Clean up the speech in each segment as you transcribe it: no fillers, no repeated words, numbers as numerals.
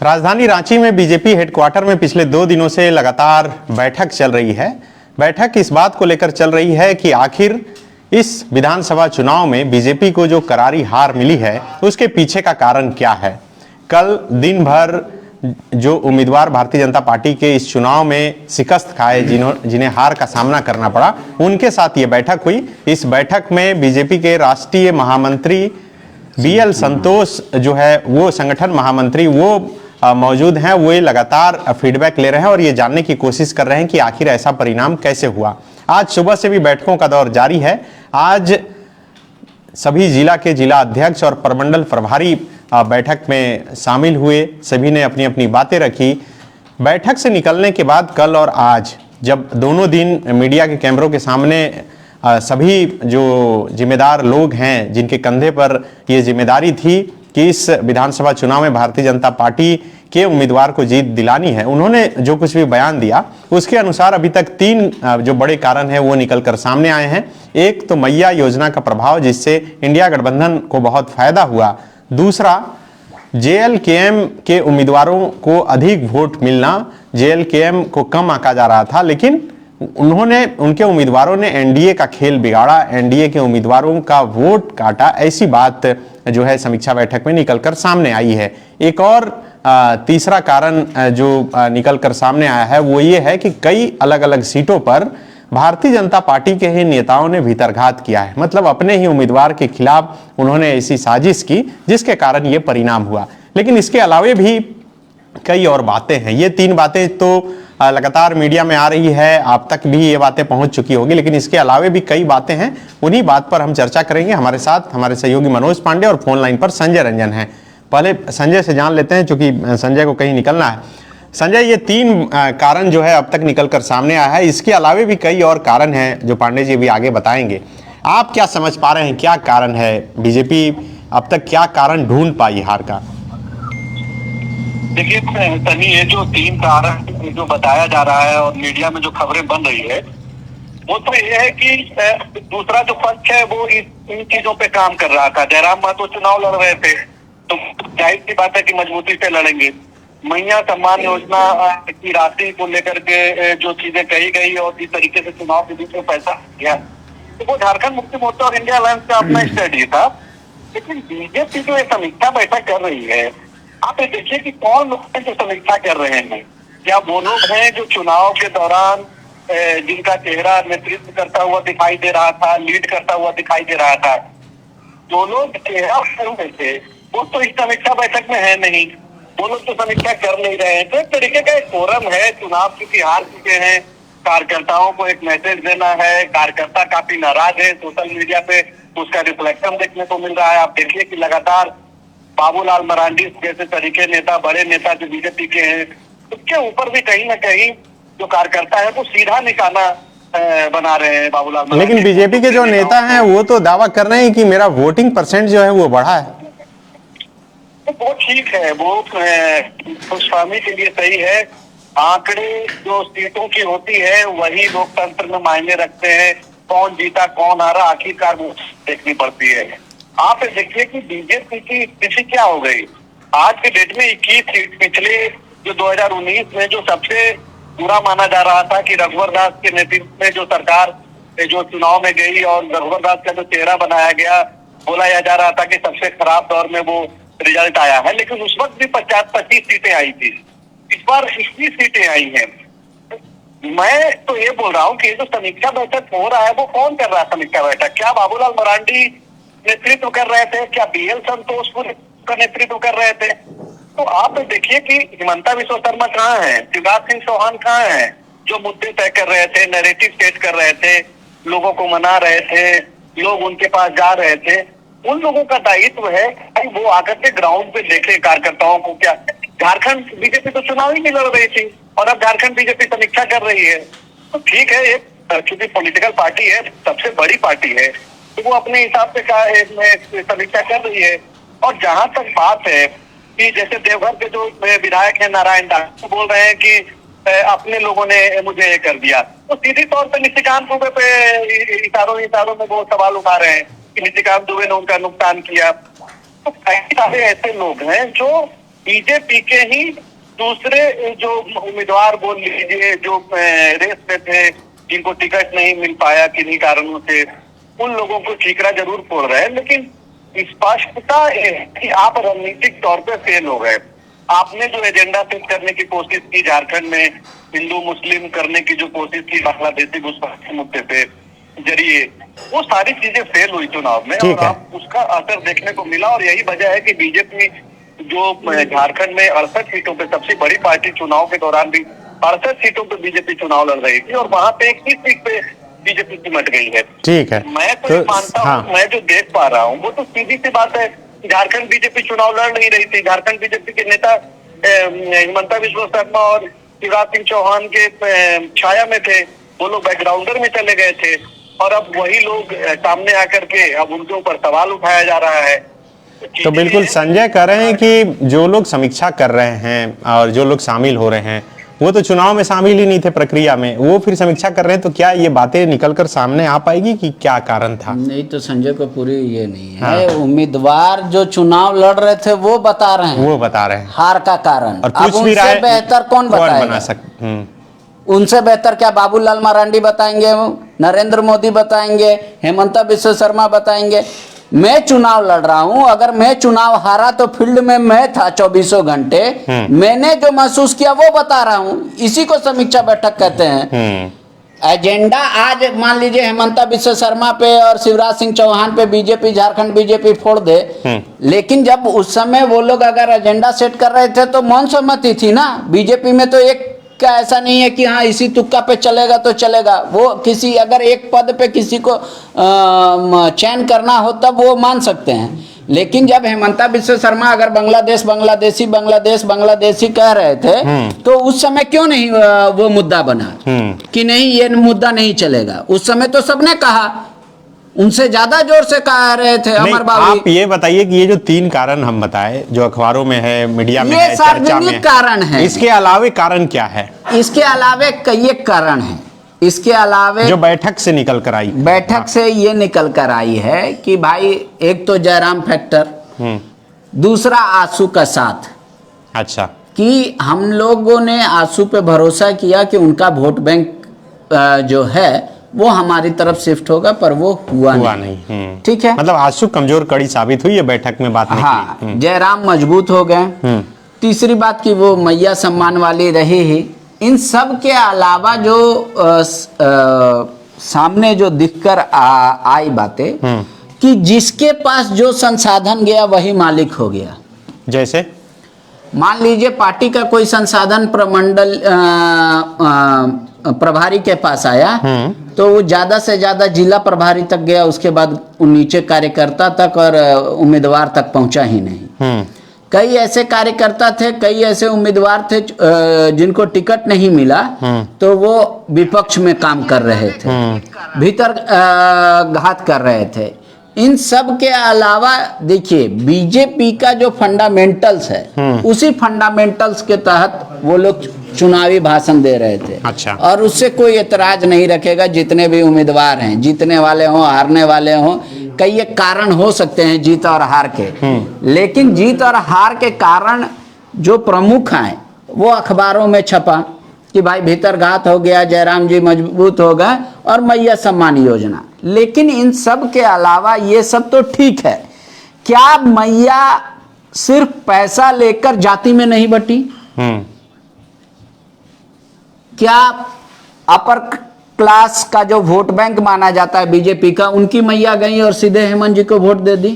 राजधानी रांची में BJP headquarter में पिछले 2 दिनों से लगातार बैठक चल रही है। बैठक इस बात को लेकर चल रही है कि आखिर इस विधानसभा चुनाव में बीजेपी को जो करारी हार मिली है उसके पीछे का कारण क्या है। कल दिन भर जो उम्मीदवार भारतीय जनता पार्टी के इस चुनाव में शिकस्त खाए, जिन्हें हार का सामना करना पड़ा, उनके साथ ये बैठक हुई। इस बैठक में बीजेपी के राष्ट्रीय महामंत्री बीएल संतोष जो है वो संगठन महामंत्री वो मौजूद हैं। वो लगातार फीडबैक ले रहे हैं और ये जानने की कोशिश कर रहे हैं कि आखिर ऐसा परिणाम कैसे हुआ। आज सुबह से भी बैठकों का दौर जारी है। आज सभी जिला के जिला अध्यक्ष और प्रमंडल प्रभारी बैठक में शामिल हुए। सभी ने अपनी अपनी बातें रखी। बैठक से निकलने के बाद कल और आज जब दोनों दिन मीडिया के कैमरों के सामने सभी जो जिम्मेदार लोग हैं, जिनके कंधे पर ये जिम्मेदारी थी कि इस विधानसभा चुनाव में भारतीय जनता पार्टी के उम्मीदवार को जीत दिलानी है, उन्होंने जो कुछ भी बयान दिया उसके अनुसार अभी तक 3 जो बड़े कारण हैं वो निकल कर सामने आए हैं। एक तो मैया योजना का प्रभाव, जिससे इंडिया गठबंधन को बहुत फायदा हुआ। दूसरा, जेएलकेएम के उम्मीदवारों को अधिक वोट मिलना। जेएलकेएम को कम आंका जा रहा था, लेकिन उनके उम्मीदवारों ने एनडीए का खेल बिगाड़ा, एनडीए के उम्मीदवारों का वोट काटा। ऐसी बात जो है समीक्षा बैठक में निकलकर सामने आई है। एक और तीसरा कारण जो निकलकर सामने आया है वो ये है कि कई अलग अलग सीटों पर भारतीय जनता पार्टी के ही नेताओं ने भीतरघात किया है। मतलब अपने ही उम्मीदवार के खिलाफ उन्होंने ऐसी साजिश की जिसके कारण ये परिणाम हुआ। लेकिन इसके अलावे भी कई और बातें हैं। ये 3 बातें तो लगातार मीडिया में आ रही है, आप तक भी ये बातें पहुंच चुकी होगी, लेकिन इसके अलावे भी कई बातें हैं। उन्हीं बात पर हम चर्चा करेंगे। हमारे साथ हमारे सहयोगी मनोज पांडे और फोन लाइन पर संजय रंजन हैं। पहले संजय से जान लेते हैं, क्योंकि संजय को कहीं निकलना है। संजय, ये 3 कारण जो है अब तक निकलकर सामने आया है। इसके अलावे भी कई और कारण हैं जो पांडे जी भी आगे बताएंगे। आप क्या समझ पा रहे हैं, क्या कारण है? बीजेपी अब तक क्या कारण ढूंढ पाई हार का? देखिए सनी, ये जो 3 कारण जो बताया जा रहा है और मीडिया में जो खबरें बन रही है वो तो ये है कि दूसरा जो पक्ष है वो इन चीजों पे काम कर रहा था। जयराम महतो चुनाव लड़ रहे थे तो जाहिर सी बात है कि मजबूती से लड़ेंगे। मैया सम्मान योजना की राशि को लेकर के जो चीजें कही गई और जिस तरीके से चुनाव के बीच में पैसा किया, तो वो झारखंड मुक्ति मोर्चा और इंडिया अलायंस का अपना स्ट्रेटजी था। लेकिन बीजेपी जो समीक्षा बैठक कर रही है, आप ये देखिए कि कौन लोग हैं जो समीक्षा कर रहे हैं। क्या वो लोग हैं जो चुनाव के दौरान जिनका चेहरा नेतृत्व करता हुआ दिखाई दे रहा था, लीड करता हुआ दिखाई दे रहा था, जो लोग चेहरा हुए थे वो तो इस समीक्षा बैठक में है नहीं। वो लोग तो समीक्षा कर नहीं रहे हैं। तो एक तरीके का एक फोरम है। चुनाव की हार चुके हैं, कार्यकर्ताओं को एक मैसेज देना है। कार्यकर्ता काफी नाराज है, सोशल मीडिया पे उसका रिफ्लेक्शन देखने को मिल रहा है। आप देखिए कि लगातार बाबूलाल मरांडी जैसे तरीके नेता, बड़े नेता जो बीजेपी के हैं, उसके ऊपर भी कहीं ना कहीं जो कार्यकर्ता है वो सीधा निशाना बना रहे हैं बाबूलाल मरांडी। लेकिन बीजेपी के जो नेता हैं वो तो दावा कर रहे हैं कि मेरा वोटिंग परसेंट जो है वो बढ़ा है। तो वो ठीक है, वो खुशफहमी के लिए सही है। आंकड़े जो सीटों की होती है वही लोकतंत्र में मायने रखते हैं। कौन जीता कौन हारा आखिरकार वो देखनी पड़ती है। आप देखिए कि बीजेपी की स्थिति क्या हो गई। आज के डेट में 21 सीट, पिछले जो 2019 में जो सबसे बुरा माना जा रहा था कि रघुवर दास के नेतृत्व में जो सरकार जो चुनाव में गई और रघुवर दास का जो चेहरा बनाया गया, बोला जा रहा था कि सबसे खराब दौर में वो रिजल्ट आया है। लेकिन उस वक्त भी 50-25 सीटें आई थी। इस बार 21 सीटें आई हैं। मैं तो ये बोल रहा हूँ कि जो समीक्षा बैठक हो रहा है वो कौन कर रहा है समीक्षा बैठक? क्या बाबूलाल मरांडी नेतृत्व कर रहे थे? क्या बीएल संतोष का नेतृत्व कर रहे थे? तो आप देखिए कि हिमंता विश्व शर्मा कहाँ है, शिवराज सिंह चौहान कहाँ है, जो मुद्दे तय कर रहे थे, नैरेटिव सेट कर रहे थे, लोगों को मना रहे थे, लोग उनके पास जा रहे थे। उन लोगों का दायित्व है कि वो आकर के ग्राउंड पे देखे कार्यकर्ताओं को। क्या झारखंड बीजेपी तो चुनाव ही नहीं लड़ रही थी और अब झारखंड बीजेपी समीक्षा कर रही है। तो ठीक है, एक क्योंकि पॉलिटिकल पार्टी है, सबसे बड़ी पार्टी है, तो वो अपने हिसाब से समीक्षा कर रही है। और जहां तक बात है कि जैसे देवघर के जो विधायक है नारायण दास, तो बोल रहे हैं कि अपने लोगों ने मुझे ये कर दिया, तो सीधी तौर पर निशिकांत दुबे पे इशारों में वो सवाल उठा रहे हैं कि निशिकांत दुबे ने उनका नुकसान किया। तो कई सारे ऐसे लोग हैं जो बीजेपी के ही दूसरे जो उम्मीदवार बोल लीजिए, जो रेस में थे, जिनको टिकट नहीं मिल पाया किन्हीं कारणों से, उन लोगों को ठीकरा जरूर फोड़ रहे हैं। लेकिन स्पष्टता है कि आप रणनीतिक तौर पे फेल हो गए। आपने जो एजेंडा सेट करने की कोशिश की झारखंड में, हिंदू मुस्लिम करने की जो कोशिश की बांग्लादेशी घुसपैठ मुद्दे पे जरिए, वो सारी चीजें फेल हुई चुनाव में और आप उसका असर देखने को मिला। और यही वजह है कि बीजेपी जो झारखंड में 68 सीटों पे सबसे बड़ी पार्टी, चुनाव के दौरान भी 68 सीटों पे बीजेपी चुनाव लड़ रही थी और वहां पे 21 सीट पे बीजेपी सिमट गई है। ठीक है, मैं तो ये मानता हूँ, मैं जो देख पा रहा हूँ वो तो सीधी सी बात है, झारखंड बीजेपी चुनाव लड़ नहीं रही थी। झारखंड बीजेपी के नेता हिमंता बिस्वा शर्मा और शिवराज सिंह चौहान के छाया में थे, वो लोग बैकग्राउंडर में चले गए थे और अब वही लोग सामने आकर के अब उनके ऊपर सवाल उठाया जा रहा है। तो बिल्कुल संजय कह रहे हैं कि जो लोग समीक्षा कर रहे हैं और जो लोग शामिल हो रहे हैं वो तो चुनाव में शामिल ही नहीं थे प्रक्रिया में, वो फिर समीक्षा कर रहे हैं, तो क्या ये बातें निकलकर सामने आ पाएगी कि क्या कारण था? नहीं तो संजय को पूरी ये नहीं है। हाँ। उम्मीदवार जो चुनाव लड़ रहे थे वो बता रहे हैं हार का कारण, और कुछ भी उनसे बेहतर कौन बना उनसे बेहतर क्या बाबूलाल मरांडी बताएंगे, नरेंद्र मोदी बताएंगे, हेमंता बिस्वा शर्मा बताएंगे। मैं चुनाव लड़ रहा हूं, अगर मैं चुनाव हारा तो फील्ड में मैं था 24 घंटे, मैंने जो महसूस किया वो बता रहा हूं। इसी को समीक्षा बैठक कहते हैं। एजेंडा आज मान लीजिए हेमंता बिस्वा शर्मा पे और शिवराज सिंह चौहान पे बीजेपी, झारखंड बीजेपी फोड़ दे, लेकिन जब उस समय वो लोग अगर एजेंडा सेट कर रहे थे तो मौन सहमति थी ना। बीजेपी में तो एक का ऐसा नहीं है कि हाँ इसी तुक्का पे चलेगा तो चलेगा। वो किसी अगर एक पद पे किसी को चयन करना हो तब वो मान सकते हैं। लेकिन जब हेमंता बिस्वा शर्मा अगर बांग्लादेशी कह रहे थे तो उस समय क्यों नहीं वो मुद्दा बना कि नहीं ये मुद्दा नहीं चलेगा? उस समय तो सबने कहा, उनसे ज्यादा जोर से कह रहे थे अमर बाबू। आप ये बताइए कि ये जो 3 कारण हम बताए जो अखबारों में है, मीडिया में है, चर्चा में कारण है, इसके अलावे कारण क्या है? इसके अलावे कई कारण है। इसके अलावे जो बैठक से निकल कर आई, बैठक से ये निकल कर आई है कि भाई एक तो जयराम फैक्टर, दूसरा आंसू का साथ। अच्छा, कि हम लोगों ने आंसू पे भरोसा किया कि उनका वोट बैंक जो है वो हमारी तरफ शिफ्ट होगा, पर वो हुआ नहीं। ठीक है, मतलब आंसू कमजोर कड़ी साबित हुई है बैठक में बात नहीं। हाँ, जयराम मजबूत हो गए। तीसरी बात कि वो मैया सम्मान वाली रही ही। इन सब के अलावा जो सामने जो दिखकर आई बातें कि जिसके पास जो संसाधन गया वही मालिक हो गया। जैसे मान लीजिए पार्टी का कोई संसाधन प्रमंडल प्रभारी के पास आया तो वो ज्यादा से ज्यादा जिला प्रभारी तक गया, उसके बाद नीचे कार्यकर्ता तक और उम्मीदवार तक पहुंचा ही नहीं। कई ऐसे कार्यकर्ता थे, कई ऐसे उम्मीदवार थे जिनको टिकट नहीं मिला तो वो विपक्ष में काम कर रहे थे, भीतर घात कर रहे थे। इन सब के अलावा देखिए बीजेपी का जो फंडामेंटल्स है उसी फंडामेंटल्स के तहत वो लोग चुनावी भाषण दे रहे थे। अच्छा। और उससे कोई एतराज नहीं रखेगा, जितने भी उम्मीदवार हैं, जीतने वाले हों हारने वाले हों। कई एक कारण हो सकते हैं जीत और हार के, लेकिन जीत और हार के कारण जो प्रमुख हैं वो अखबारों में छपा कि भाई भीतरघात हो गया, जयराम जी मजबूत हो गए और मैया सम्मान योजना। लेकिन इन सब के अलावा ये सब तो ठीक है, क्या मैया सिर्फ पैसा लेकर जाति में नहीं बटी? क्या अपर क्लास का जो वोट बैंक माना जाता है बीजेपी का, उनकी मैया गई और सीधे हेमंत जी को वोट दे दी?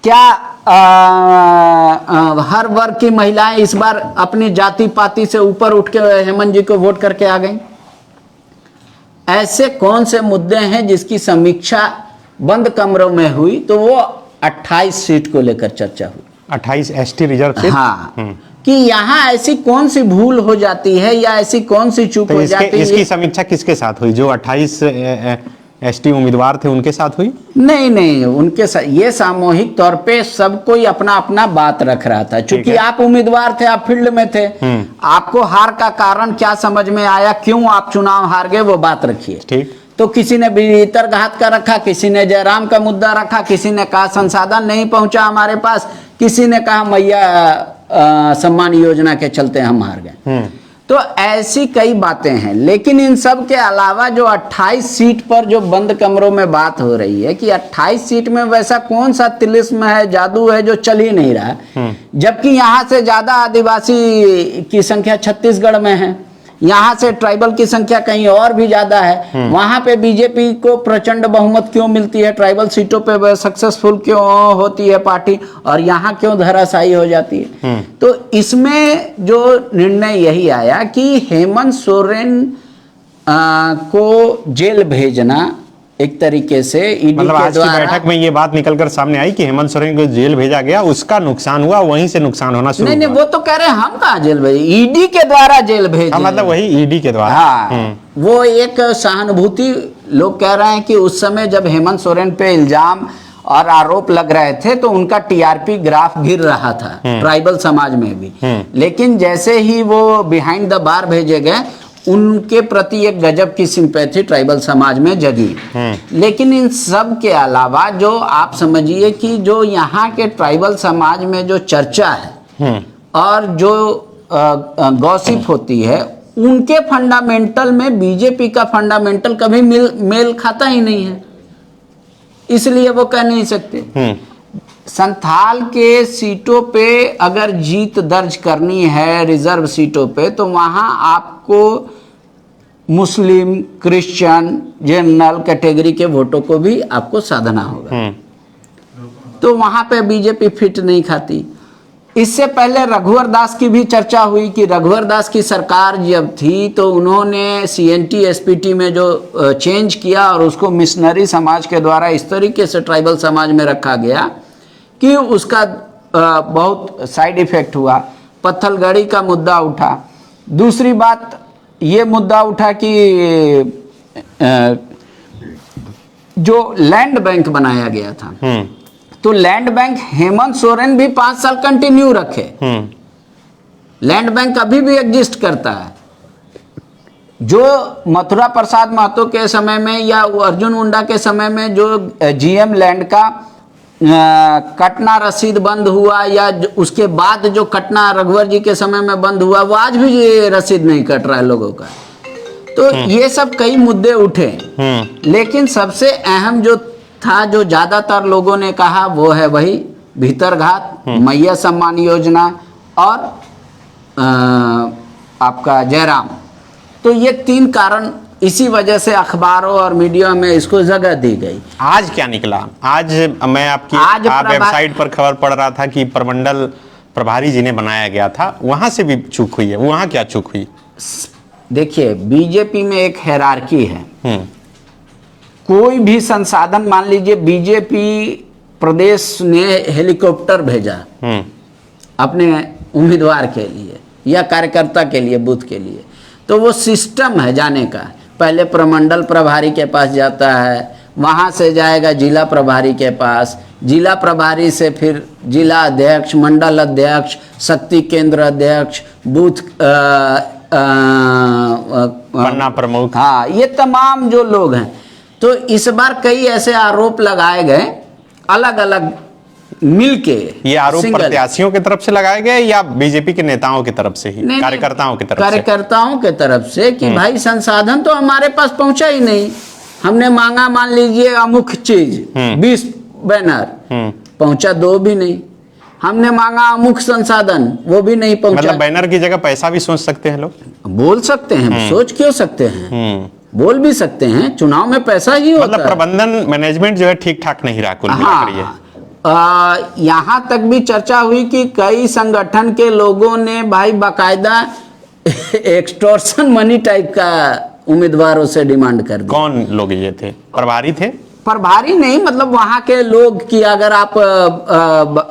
क्या हर वर्ग की महिलाएं इस बार अपनी जाति पाति से ऊपर उठ के हेमंत जी को वोट करके आ गई? ऐसे कौन से मुद्दे हैं जिसकी समीक्षा बंद कमरों में हुई? तो वो 28 सीट को लेकर चर्चा हुई। 28 एसटी रिजर्व सीट। हाँ, कि यहाँ ऐसी कौन सी भूल हो जाती है या ऐसी कौन सी चूक हो जाती है? इसकी समीक्षा किसके साथ हुई? जो 28 एसटी उम्मीदवार थे उनके साथ हुई? नहीं, उनके साथ ये सामूहिक तौर पे सब कोई अपना अपना बात रख रहा था। क्योंकि आप उम्मीदवार थे, आप फील्ड में थे, आपको हार का कारण क्या समझ में आया, क्यों आप चुनाव हार गए, वो बात रखिए। ठीक। तो किसी ने भीतरघात का रखा, किसी ने जयराम का मुद्दा रखा, किसी ने कहा संसाधन नहीं पहुंचा हमारे पास, किसी ने कहा मैया सम्मान योजना के चलते हम हार गए। तो ऐसी कई बातें हैं। लेकिन इन सब के अलावा जो 28 सीट पर जो बंद कमरों में बात हो रही है कि 28 सीट में वैसा कौन सा तिलिस्म है, जादू है जो चल ही नहीं रहा, जबकि यहाँ से ज्यादा आदिवासी की संख्या छत्तीसगढ़ में है, यहाँ से ट्राइबल की संख्या कहीं और भी ज्यादा है। वहां पे बीजेपी को प्रचंड बहुमत क्यों मिलती है, ट्राइबल सीटों पे सक्सेसफुल क्यों होती है पार्टी, और यहाँ क्यों धराशायी हो जाती है। तो इसमें जो निर्णय यही आया कि हेमंत सोरेन को जेल भेजना एक तरीके से ईडी मतलब के आज की द्वारा, बैठक में ये बात निकलकर सामने आई कि हेमंत सोरेन को जेल भेजा गया, उसका नुकसान हुआ, वहीं से नुकसान होना शुरू नहीं हुआ। वो तो कह रहे हैं हम कहाँ जेल भेजे, ईडी के द्वारा जेल भेजे। मतलब वही ईडी के द्वारा। हाँ, वो एक सहानुभूति लोग कह रहे हैं कि उस समय जब हेमंत सोरेन पे इल्जाम और आरोप लग रहे थे तो उनका टीआरपी ग्राफ गिर रहा था ट्राइबल समाज में भी। लेकिन जैसे ही वो बिहाइंड द बार भेजे गए, उनके प्रति एक गजब की सिंपैथी ट्राइबल समाज में जगी। लेकिन इन सब के अलावा जो आप समझिए कि जो यहाँ के ट्राइबल समाज में जो चर्चा है और जो गॉसिप होती है, उनके फंडामेंटल में बीजेपी का फंडामेंटल कभी मेल खाता ही नहीं है, इसलिए वो कह नहीं सकते। संथाल के सीटों पे अगर जीत दर्ज करनी है रिजर्व सीटों पे, तो वहां आपको मुस्लिम, क्रिश्चियन, जनरल कैटेगरी के वोटों को भी आपको साधना होगा। तो वहां पे बीजेपी फिट नहीं खाती। इससे पहले रघुवर दास की भी चर्चा हुई कि रघुवर दास की सरकार जब थी तो उन्होंने सीएनटी एसपीटी में जो चेंज किया और उसको मिशनरी समाज के द्वारा इस तरीके से ट्राइबल समाज में रखा गया कि उसका बहुत साइड इफेक्ट हुआ। पत्थलगड़ी का मुद्दा उठा। दूसरी बात ये मुद्दा उठा कि जो लैंड बैंक बनाया गया था, तो लैंड बैंक हेमंत सोरेन भी 5 साल कंटिन्यू रखे। लैंड बैंक अभी भी एग्जिस्ट करता है। जो मथुरा प्रसाद महतो के समय में या अर्जुन मुंडा के समय में जो जीएम लैंड का कटना रसीद बंद हुआ, या उसके बाद जो कटना रघुवर जी के समय में बंद हुआ, वो आज भी ये रसीद नहीं कट रहा है लोगों का। तो ये सब कई मुद्दे उठे। लेकिन सबसे अहम जो था, जो ज्यादातर लोगों ने कहा, वो है वही भीतरघात, मैया सम्मान योजना और आपका जयराम। तो ये 3 कारण इसी वजह से अखबारों और मीडिया में इसको जगह दी गई। आज क्या निकला? आज मैं आप वेबसाइट पर खबर पढ़ रहा था कि प्रमंडल प्रभारी जी ने बनाया गया था, वहां से भी चूक हुई है। वहां क्या चूक हुई? देखिए, बीजेपी में एक हायरार्की है। कोई भी संसाधन, मान लीजिए बीजेपी प्रदेश ने हेलीकॉप्टर भेजा अपने उम्मीदवार के लिए या कार्यकर्ता के लिए, बूथ के लिए, तो वो सिस्टम है जाने का। पहले प्रमंडल प्रभारी के पास जाता है, वहाँ से जाएगा जिला प्रभारी के पास, जिला प्रभारी से फिर जिला अध्यक्ष, मंडल अध्यक्ष, शक्ति केंद्र अध्यक्ष, बूथ पन्ना प्रमुख, हाँ, ये तमाम जो लोग हैं। तो इस बार कई ऐसे आरोप लगाए गए अलग अलग मिलके। ये आरोप प्रत्याशियों की तरफ से लगाए गए या बीजेपी के नेताओं की तरफ से ही? कार्यकर्ताओं की तरफ से? कार्यकर्ताओं के तरफ से कि भाई संसाधन तो हमारे पास पहुंचा ही नहीं। हमने मांगा, मान लीजिए अमुक चीज 20 बैनर, पहुंचा 2 भी नहीं। हमने मांगा अमुक संसाधन, वो भी नहीं पहुंचा। मतलब बैनर की जगह पैसा भी सोच सकते हैं लोग? बोल सकते हैं, सोच क्यों सकते हैं, बोल भी सकते हैं। चुनाव में पैसा ही होता है। मतलब प्रबंधन मैनेजमेंट जो है ठीक ठाक नहीं रहा कुल मिलाकर। ये यहाँ तक भी चर्चा हुई कि कई संगठन के लोगों ने भाई बाकायदा एक्सटॉर्शन मनी टाइप का उम्मीदवारों से डिमांड कर दी। कौन लोग ये थे? प्रभारी थे? प्रभारी नहीं, मतलब वहाँ के लोग कि अगर आप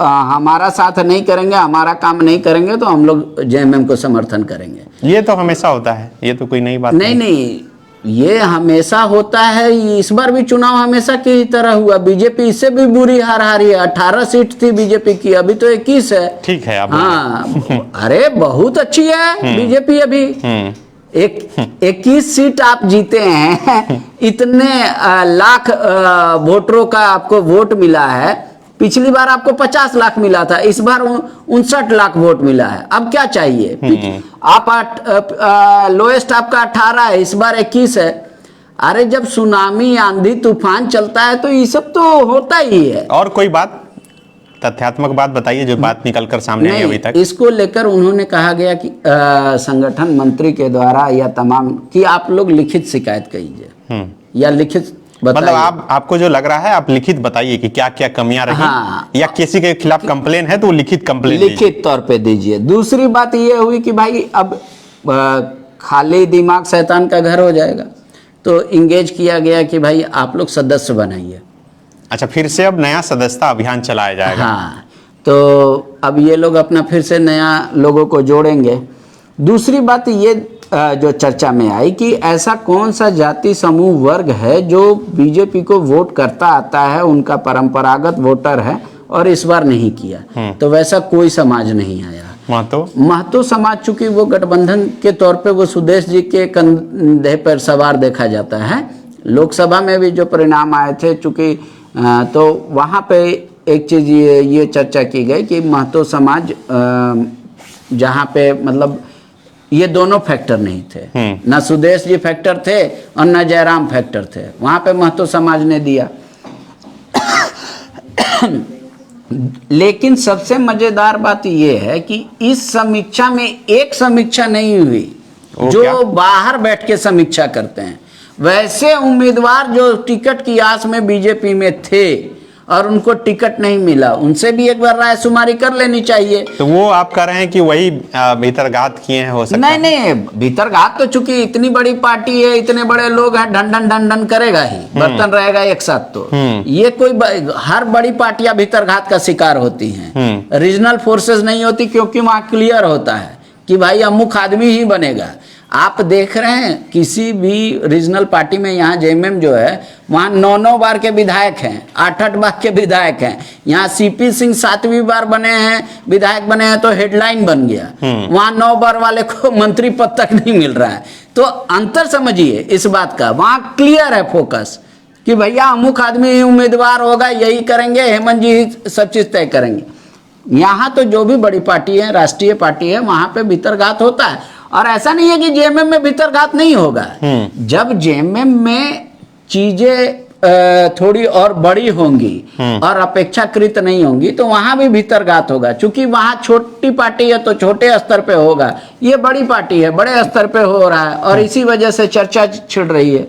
हमारा साथ नहीं करेंगे, हमारा काम नहीं करेंगे, तो हम लोग जेएमएम को समर्थन करेंगे। ये तो हमेशा होता है, ये तो कोई नई बात नहीं, ये हमेशा होता है। इस बार भी चुनाव हमेशा की तरह हुआ। बीजेपी इससे भी बुरी हारी है। 18 सीट थी बीजेपी की, अभी तो 21 है। ठीक है। हाँ, अरे बहुत अच्छी है बीजेपी अभी। 21 सीट आप जीते हैं, इतने लाख वोटरों का आपको वोट मिला है। पिछली बार आपको 50 लाख मिला था, इस बार 59 लाख वोट मिला है। अब क्या चाहिए? आप लोएस्ट आपका 18 है, इस बार 21 है। अरे जब सुनामी, आंधी तूफान चलता है तो ये सब तो होता ही है। और कोई बात, तथ्यात्मक बात बताइए जो बात निकल कर सामने आई अभी तक। इसको लेकर उन्होंने कहा गया कि संगठन मंत्री के द्वारा या तमाम कि आप लोग लिखित शिकायत कीजिए या लिखित मतलब बताइए। आपको जो लग रहा है आप लिखित बताइए कि क्या क्या कमियां रही। हाँ। या किसी के खिलाफ कंप्लेन है तो वो लिखित कंप्लेन लिखित तौर पे दीजिए। दूसरी बात ये हुई कि भाई अब खाली दिमाग शैतान का घर हो जाएगा, तो इंगेज किया गया कि भाई आप लोग सदस्य बनाइए। अच्छा, फिर से अब नया सदस्यता अभियान चलाया जाएगा। हाँ, तो अब ये लोग अपना फिर से नया लोगों को जोड़ेंगे। दूसरी बात ये जो चर्चा में आई कि ऐसा कौन सा जाति समूह वर्ग है जो बीजेपी को वोट करता आता है, उनका परंपरागत वोटर है और इस बार नहीं किया। तो वैसा कोई समाज नहीं आया। महतो समाज, चूंकि वो गठबंधन के तौर पे वो सुदेश जी के कंधे पर सवार देखा जाता है। लोकसभा में भी जो परिणाम आए थे, चूंकि तो वहाँ पे एक चीज़ ये चर्चा की गई कि महतो समाज जहाँ पे मतलब ये दोनों फैक्टर नहीं थे, न सुदेश जी फैक्टर थे और न जयराम फैक्टर थे, वहाँ पे महतो समाज ने दिया। लेकिन सबसे मजेदार बात यह है कि इस समीक्षा में एक समीक्षा नहीं हुई जो क्या? बाहर बैठ के समीक्षा करते हैं। वैसे उम्मीदवार जो टिकट की आस में बीजेपी में थे और उनको टिकट नहीं मिला, उनसे भी एक बार राय शुमारी कर लेनी चाहिए। तो वो आप कह रहे हैं कि वही भीतरघात किए हैं, हो सकता है? नहीं, भीतरघात तो चूंकि इतनी बड़ी पार्टी है, इतने बड़े लोग हैं, ढन ढन करेगा ही, बर्तन रहेगा एक साथ। तो ये कोई हर बड़ी पार्टियां भीतरघात का शिकार होती हैं। रीजनल फोर्सेस नहीं होती, क्योंकि वहां क्लियर होता है कि भाई अमुक आदमी ही बनेगा। आप देख रहे हैं किसी भी रीजनल पार्टी में, यहाँ जेएमएम जो है वहाँ 9 बार के विधायक हैं, 8 बार के विधायक हैं। यहाँ सीपी सिंह 7वीं बार बने हैं, विधायक बने हैं तो हेडलाइन बन गया। वहाँ 9 बार वाले को मंत्री पद तक नहीं मिल रहा है। तो अंतर समझिए इस बात का, वहाँ क्लियर है फोकस कि भैया अमुक आदमी ही उम्मीदवार होगा, यही करेंगे, हेमंत जी ही सब चीज तय करेंगे। यहाँ तो जो भी बड़ी पार्टी है, राष्ट्रीय पार्टी है, वहाँ पे भीतरघात होता है। और ऐसा नहीं है कि जेएमएम में भीतरघात नहीं होगा। जब जेएमएम में चीजें थोड़ी और बड़ी होंगी और अपेक्षाकृत नहीं होंगी तो वहां भी भीतरघात होगा। चूंकि वहां छोटी पार्टी है तो छोटे स्तर पे होगा, ये बड़ी पार्टी है, बड़े स्तर पे हो रहा है और इसी वजह से चर्चा छिड़ रही है।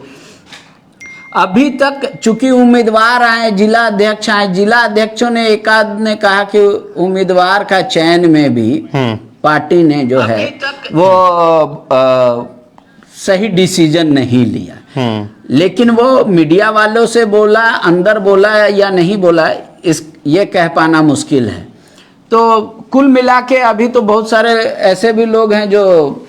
अभी तक चूंकि उम्मीदवार आए, जिला अध्यक्ष आए, जिला अध्यक्षों ने एकाध ने कहा कि उम्मीदवार का चयन में भी पार्टी ने जो है वो सही डिसीजन नहीं लिया। लेकिन वो मीडिया वालों से बोला, अंदर बोला या नहीं बोला, ये कह पाना मुश्किल है। तो कुल मिला के अभी तो बहुत सारे ऐसे भी लोग हैं जो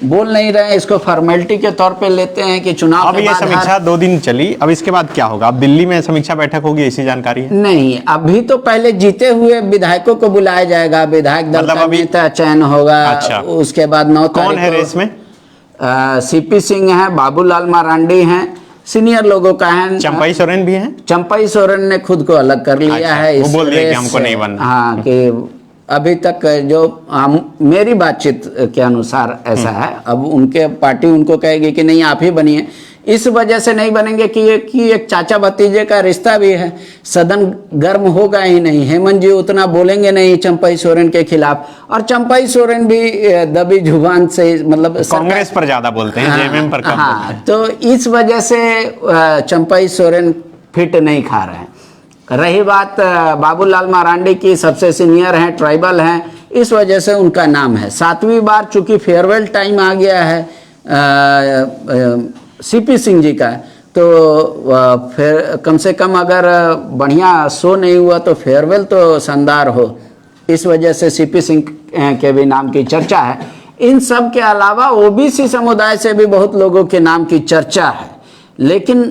बोल नहीं रहे हैं, इसको फॉर्मेलिटी के तौर पे लेते हैं कि चुनाव अब ये समीक्षा 2 दिन चली, अब इसके बाद क्या होगा? अब दिल्ली में समीक्षा बैठक होगी, ऐसी जानकारी है? नहीं, अभी तो पहले जीते हुए विधायकों को बुलाया जाएगा, विधायक दल का नेता चयन होगा। अच्छा। उसके बाद 9 तारीख कौन है रेस में? सीपी सिंह है, बाबूलाल मरांडी हैं, सीनियर लोगों का है। चंपई सोरेन भी हैं? चंपई सोरेन ने खुद को अलग कर लिया है। वो बोल दिया कि हमको नहीं बनना। हाँ, कि अभी तक जो मेरी बातचीत के अनुसार ऐसा है। अब उनके पार्टी उनको कहेगी कि नहीं आप ही बनिए। इस वजह से नहीं बनेंगे कि एक चाचा भतीजे का रिश्ता भी है, सदन गर्म होगा ही नहीं। हेमंत जी उतना बोलेंगे नहीं चंपई सोरेन के खिलाफ, और चंपई सोरेन भी दबी जुबान से मतलब कांग्रेस पर ज्यादा बोलते हैं, जेएमएम पर कम बोलते हैं। तो इस वजह से चंपई सोरेन फिट नहीं खा रहे हैं। रही बात बाबूलाल मरांडी की, सबसे सीनियर हैं, ट्राइबल हैं, इस वजह से उनका नाम है। 7वीं बार चूंकि फेयरवेल टाइम आ गया है सीपी सिंह जी का, तो फिर कम से कम अगर बढ़िया शो नहीं हुआ तो फेयरवेल तो शानदार हो, इस वजह से सीपी सिंह के भी नाम की चर्चा है। इन सब के अलावा ओबीसी समुदाय से भी बहुत लोगों के नाम की चर्चा है। लेकिन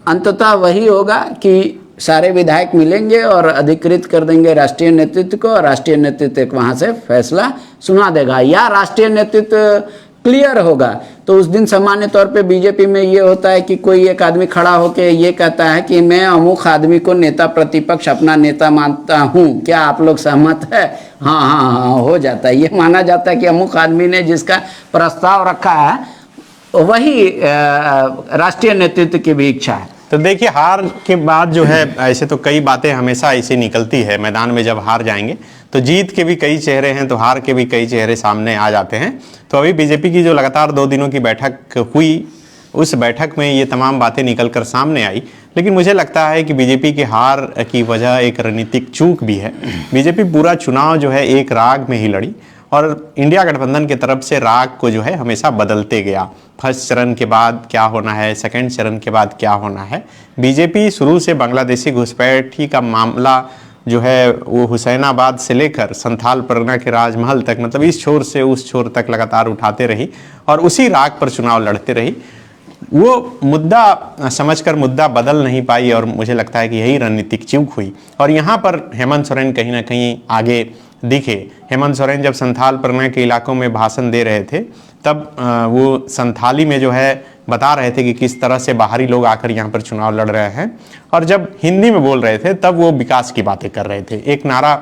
अंततः वही होगा कि सारे विधायक मिलेंगे और अधिकृत कर देंगे राष्ट्रीय नेतृत्व को, और राष्ट्रीय नेतृत्व वहां से फैसला सुना देगा, या राष्ट्रीय नेतृत्व क्लियर होगा। तो उस दिन सामान्य तौर पे बीजेपी में ये होता है कि कोई एक आदमी खड़ा होकर ये कहता है कि मैं अमुक आदमी को नेता प्रतिपक्ष अपना नेता मानता हूँ, क्या आप लोग सहमत है? हाँ हाँ हाँ, हो जाता है। ये माना जाता है कि अमुक आदमी ने जिसका प्रस्ताव रखा है वही राष्ट्रीय नेतृत्व की भी इच्छा है। तो देखिए, हार के बाद जो है ऐसे तो कई बातें हमेशा ऐसी निकलती है मैदान में। जब हार जाएंगे तो जीत के भी कई चेहरे हैं, तो हार के भी कई चेहरे सामने आ जाते हैं। तो अभी बीजेपी की जो लगातार 2 दिनों की बैठक हुई, उस बैठक में ये तमाम बातें निकल कर सामने आई। लेकिन मुझे लगता है कि बीजेपी की हार की वजह एक रणनीतिक चूक भी है। बीजेपी पूरा चुनाव जो है एक राग में ही लड़ी और इंडिया गठबंधन की तरफ से राग को जो है हमेशा बदलते गया। फर्स्ट चरण के बाद क्या होना है, सेकंड चरण के बाद क्या होना है। बीजेपी शुरू से बांग्लादेशी घुसपैठी का मामला जो है वो हुसैनाबाद से लेकर संथाल परगना के राजमहल तक, मतलब इस छोर से उस छोर तक लगातार उठाते रही और उसी राग पर चुनाव लड़ते रही। वो मुद्दा समझकर मुद्दा बदल नहीं पाई और मुझे लगता है कि यही रणनीतिक चूक हुई। और यहाँ पर हेमंत सोरेन कहीं ना कहीं आगे दिखे। हेमंत सोरेन जब संथाल परगना के इलाकों में भाषण दे रहे थे तब वो संथाली में जो है बता रहे थे कि किस तरह से बाहरी लोग आकर यहाँ पर चुनाव लड़ रहे हैं, और जब हिंदी में बोल रहे थे तब वो विकास की बातें कर रहे थे। एक नारा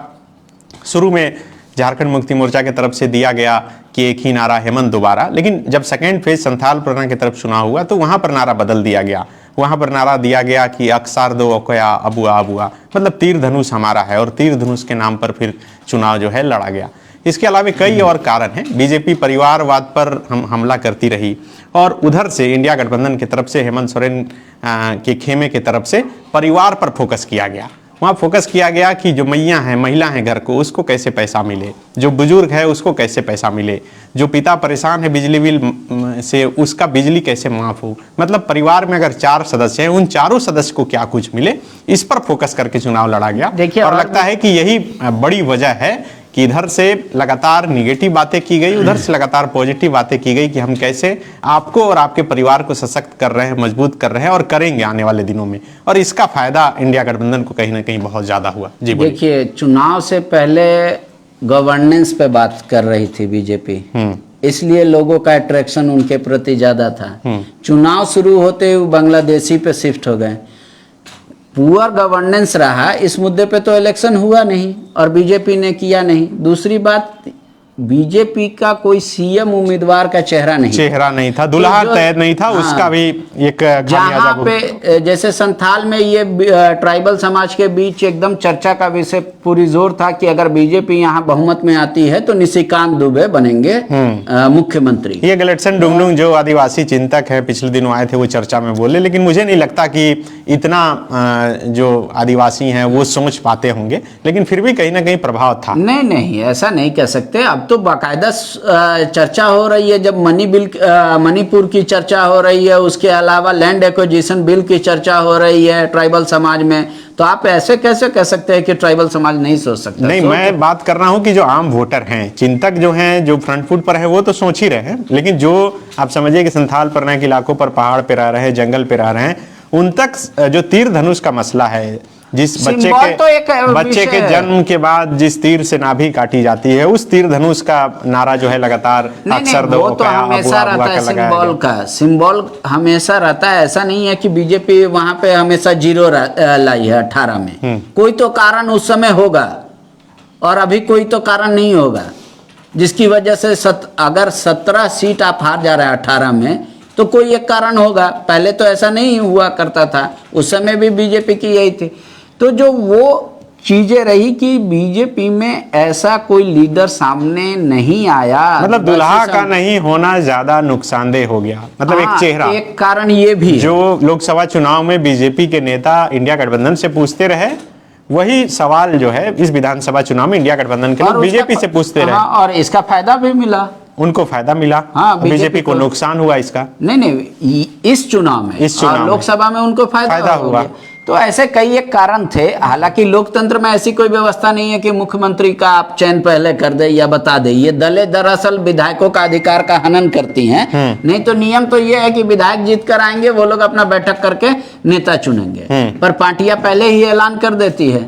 शुरू में झारखंड मुक्ति मोर्चा की तरफ से दिया गया कि एक ही नारा हेमंत दोबारा, लेकिन जब सेकेंड फेज संथाल परगना की तरफ चुनाव हुआ तो वहाँ पर नारा बदल दिया गया। वहाँ पर नारा दिया गया कि अक्सार दो अकोया अबुआ अबुआ, मतलब तीर धनुष हमारा है, और तीर धनुष के नाम पर फिर चुनाव जो है लड़ा गया। इसके अलावा कई और कारण हैं। बीजेपी परिवारवाद पर हमला करती रही और उधर से इंडिया गठबंधन की तरफ से हेमंत सोरेन के खेमे की तरफ से परिवार पर फोकस किया गया। वहाँ फोकस किया गया कि जो मैया हैं, महिला हैं घर को, उसको कैसे पैसा मिले, जो बुजुर्ग है उसको कैसे पैसा मिले, जो पिता परेशान है बिजली बिल से उसका बिजली कैसे माफ़ हो। मतलब परिवार में अगर 4 सदस्य हैं, उन चारों सदस्य को क्या कुछ मिले, इस पर फोकस करके चुनाव लड़ा गया। देखिए, और लगता है कि यही बड़ी वजह है कि इधर से लगातार निगेटिव बातें की गई, उधर से लगातार पॉजिटिव बातें की गई कि हम कैसे आपको और आपके परिवार को सशक्त कर रहे हैं, मजबूत कर रहे हैं और करेंगे आने वाले दिनों में। और इसका फायदा इंडिया गठबंधन को कहीं ना कहीं बहुत ज्यादा हुआ। जी देखिए, चुनाव से पहले गवर्नेंस पे बात कर रही थी बीजेपी, इसलिए लोगों का अट्रैक्शन उनके प्रति ज्यादा था। चुनाव शुरू होते ही बांग्लादेशी पे शिफ्ट हो गए। पुअर गवर्नेंस रहा, इस मुद्दे पे तो इलेक्शन हुआ नहीं और बीजेपी ने किया नहीं। दूसरी बात, बीजेपी का कोई सीएम उम्मीदवार का चेहरा नहीं था, दुल्हा तो तय नहीं था। हाँ, उसका भी एक जहाँ पे जैसे संथाल में ये ट्राइबल समाज के बीच एकदम चर्चा का विषय पूरी जोर था कि अगर बीजेपी यहाँ बहुमत में आती है तो निशिकांत दुबे बनेंगे मुख्यमंत्री। ये गलेटसन डुंगडुंग जो आदिवासी चिंतक है पिछले दिनों आए थे, वो चर्चा में बोले, लेकिन मुझे नहीं लगता कि इतना जो आदिवासी हैं वो सोच पाते होंगे, लेकिन फिर भी कहीं ना कहीं प्रभाव था। नहीं, ऐसा नहीं कह सकते। अब तो बाकायदा चर्चा हो रही है, जब मणिपुर की चर्चा हो रही है, उसके अलावा लैंड एक्विजिशन बिल की चर्चा हो रही है ट्राइबल समाज में, तो आप ऐसे कैसे कह सकते हैं कि ट्राइबल समाज नहीं सोच सकता? नहीं, मैं बात कर रहा हूं कि जो आम वोटर हैं, चिंतक जो हैं, जो फ्रंट फुट पर है, वो तो सोच ही रहे हैं, लेकिन जो आप समझिए कि संथाल परगना के इलाकों पर पहाड़ पे रह रहे हैं, जंगल पे रह रहे हैं, उन तक जो तीर धनुष का मसला है, जिस बच्चे के जन्म के बाद जिस तीर से नाभि काटी जाती है, उस तीर धनुष का नारा जो है लगातार अक्सर वो तो हमेशा रहता है, सिंबल का रहता है। ऐसा नहीं है कि बीजेपी वहां पे हमेशा 0 लाई है 18 में। कोई तो कारण उस समय होगा और अभी कोई तो कारण नहीं होगा जिसकी वजह से अगर 17 सीट आप हार जा रहे हैं 18 में, तो कोई एक कारण होगा। पहले तो ऐसा नहीं हुआ करता था, उस समय भी बीजेपी की यही थी। तो जो वो चीजें रही कि बीजेपी में ऐसा कोई लीडर सामने नहीं आया, मतलब दुल्हा का नहीं होना ज्यादा नुकसानदेह हो गया। मतलब एक चेहरा, एक कारण ये भी जो लोकसभा चुनाव में बीजेपी के नेता इंडिया गठबंधन से पूछते रहे, वही सवाल जो है इस विधानसभा चुनाव में इंडिया गठबंधन के लोग बीजेपी से पूछते रहे, और इसका फायदा भी मिला, उनको फायदा मिला। हाँ, बीजेपी को नुकसान हुआ इसका। नहीं, इस चुनाव में, लोकसभा में उनको फायदा हुआ। तो ऐसे कई एक कारण थे। हालांकि लोकतंत्र में ऐसी कोई व्यवस्था नहीं है कि मुख्यमंत्री का आप चयन पहले कर दे या बता दे। ये दलें दरअसल विधायकों का अधिकार का हनन करती हैं। नहीं तो नियम तो ये है कि विधायक जीत कर आएंगे, वो लोग अपना बैठक करके नेता चुनेंगे, पर पार्टियां पहले ही ऐलान कर देती है।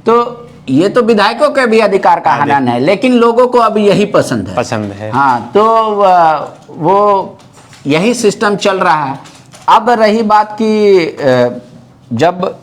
तो ये तो विधायकों के भी अधिकार का हनन है, लेकिन लोगों को अब यही पसंद है। हाँ, तो वो यही सिस्टम चल रहा है। अब रही बात कि जब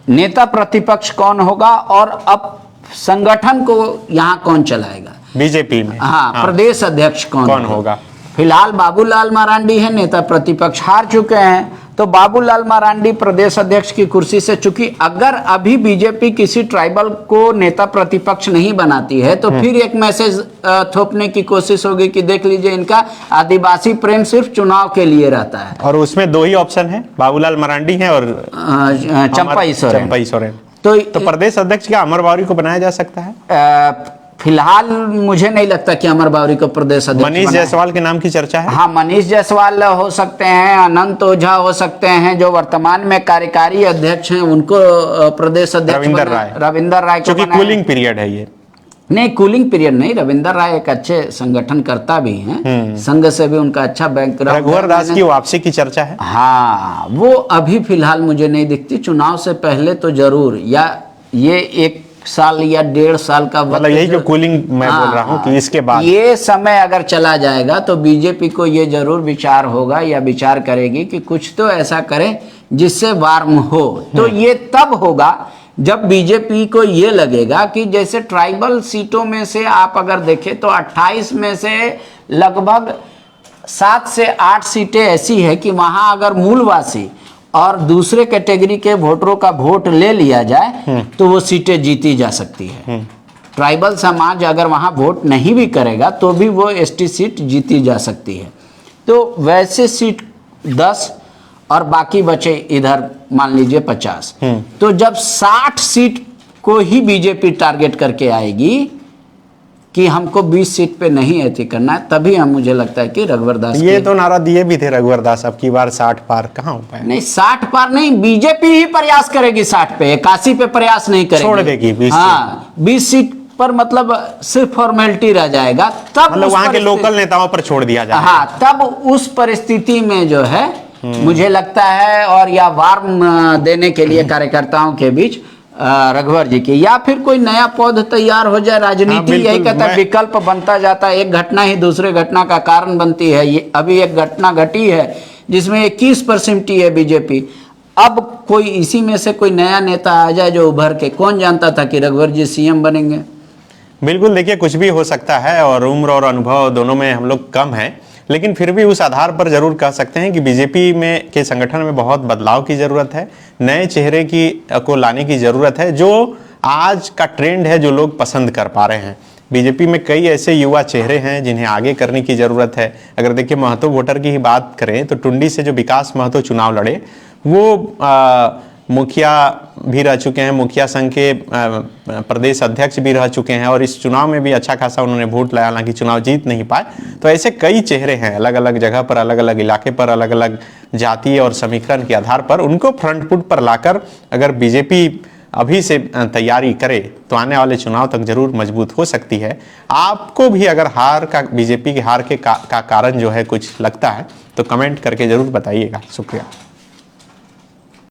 नेता प्रतिपक्ष कौन होगा और अब संगठन को यहाँ कौन चलाएगा बीजेपी में, हाँ, प्रदेश अध्यक्ष कौन होगा। फिलहाल बाबूलाल मरांडी है, नेता प्रतिपक्ष हार चुके हैं, तो बाबूलाल मरांडी प्रदेश अध्यक्ष की कुर्सी से, चूंकि अगर अभी बीजेपी किसी ट्राइबल को नेता प्रतिपक्ष नहीं बनाती है तो फिर एक मैसेज थोपने की कोशिश होगी कि देख लीजिए इनका आदिवासी प्रेम सिर्फ चुनाव के लिए रहता है। और उसमें दो ही ऑप्शन है, बाबूलाल मरांडी है और चंपाई सोरेन। तो प्रदेश अध्यक्ष क्या अमर बावरी को बनाया जा सकता है? फिलहाल मुझे नहीं लगता कि अमर बावरी को प्रदेश अध्यक्ष मनीष जायसवाल के नाम की चर्चा है। हाँ, मनीष जायसवाल हो सकते हैं, अनंत ओझा हो सकते हैं, जो वर्तमान में कार्यकारी अध्यक्ष हैं उनको प्रदेश अध्यक्ष रविंदर राय क्योंकि कूलिंग पीरियड है ये। नहीं, कूलिंग पीरियड नहीं, रविंदर राय एक अच्छे संगठनकर्ता भी हैं, संघ से भी उनका अच्छा बैकग्राउंड। रघुवर दास की वापसी की चर्चा है। हाँ, वो अभी फिलहाल मुझे नहीं दिखती, चुनाव से पहले तो जरूर, या ये 1 साल या 1.5 साल का मतलब यही जो कूलिंग मैं बोल रहा हूँ कि इसके बाद ये समय अगर चला जाएगा तो बीजेपी को ये जरूर विचार होगा या विचार करेगी कि कुछ तो ऐसा करें जिससे वार्म हो। तो ये तब होगा जब बीजेपी को ये लगेगा कि जैसे ट्राइबल सीटों में से आप अगर देखें तो 28 में से लगभग 7 से 8 सीटें ऐसी है कि वहां अगर मूलवासी और दूसरे कैटेगरी के वोटरों का वोट ले लिया जाए तो वो सीटें जीती जा सकती है। ट्राइबल समाज अगर वहां वोट नहीं भी करेगा तो भी वो एसटी सीट जीती जा सकती है। तो वैसे सीट 10 और बाकी बचे इधर मान लीजिए 50। तो जब 60 सीट को ही बीजेपी टारगेट करके आएगी कि हमको 20 सीट पे नहीं ऐसी करना है, तभी हम मुझे लगता है कि रघुवर दास ये तो नारा दिए भी थे रघुवर दास, अब की बार 60 पार कहाँ हो पाए? नहीं, 60 पार नहीं, बीजेपी ही प्रयास करेगी 60 पे, 81 पे प्रयास नहीं करेगी, छोड़ देगी 20। हाँ, 20 सीट पर मतलब सिर्फ फॉर्मेलिटी रह जाएगा, तब मतलब वहां के लोकल नेताओं पर छोड़ दिया जाएगा। हाँ, तब उस परिस्थिति में जो है मुझे लगता है, और या वार्म देने के लिए कार्यकर्ताओं के बीच रघुवर जी की, या फिर कोई नया पौध तैयार हो जाए। राजनीति यही कहता है, विकल्प बनता जाता है, एक घटना ही दूसरे घटना का कारण बनती है। ये अभी एक घटना घटी है जिसमें 21% है बीजेपी, अब कोई इसी में से कोई नया नेता आ जाए जो उभर के, कौन जानता था कि रघुवर जी सीएम बनेंगे। बिल्कुल, देखिए कुछ भी हो सकता है और उम्र और अनुभव दोनों में हम लोग कम हैं, लेकिन फिर भी उस आधार पर जरूर कह सकते हैं कि बीजेपी में के संगठन में बहुत बदलाव की जरूरत है, नए चेहरे को लाने की जरूरत है, जो आज का ट्रेंड है, जो लोग पसंद कर पा रहे हैं। बीजेपी में कई ऐसे युवा चेहरे हैं जिन्हें आगे करने की जरूरत है। अगर देखिए महतो वोटर की ही बात करें तो टुंडी से जो विकास महतो चुनाव लड़े वो मुखिया भी रह चुके हैं, मुखिया संघ के प्रदेश अध्यक्ष भी रह चुके हैं और इस चुनाव में भी अच्छा खासा उन्होंने वोट लाया, हालांकि चुनाव जीत नहीं पाए। तो ऐसे कई चेहरे हैं अलग अलग जगह पर, अलग अलग इलाके पर, अलग अलग जाति और समीकरण के आधार पर, उनको फ्रंट फुट पर लाकर अगर बीजेपी अभी से तैयारी करे तो आने वाले चुनाव तक जरूर मजबूत हो सकती है। आपको भी अगर हार का, बीजेपी की हार के का कारण जो है कुछ लगता है तो कमेंट करके जरूर बताइएगा। शुक्रिया।